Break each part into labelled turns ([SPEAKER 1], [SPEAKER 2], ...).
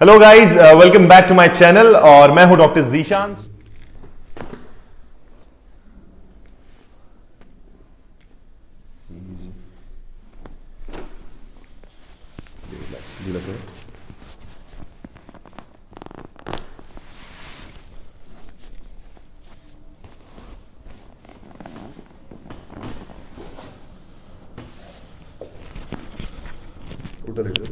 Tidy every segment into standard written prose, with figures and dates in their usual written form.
[SPEAKER 1] Hello guys, welcome back to my channel और मैं हूं डॉक्टर जीशान।
[SPEAKER 2] उल्टा लेट जाओ।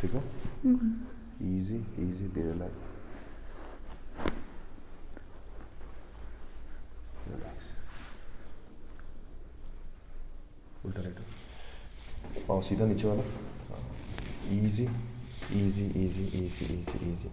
[SPEAKER 2] ठीक है, इजी इजी धीरे रिलैक्स। उल्टा लेटो, पाँव सीधा नीचे वाला। Easy easy easy easy easy easy.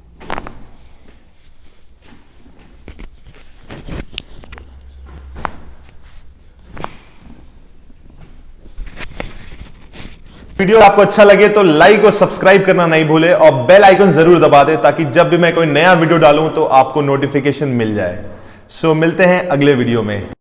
[SPEAKER 1] Video आपको अच्छा लगे तो लाइक और सब्सक्राइब करना नहीं भूले और बेल आइकन जरूर दबा दें ताकि जब भी मैं कोई नया वीडियो डालूं तो आपको नोटिफिकेशन मिल जाए। सो मिलते हैं अगले वीडियो में।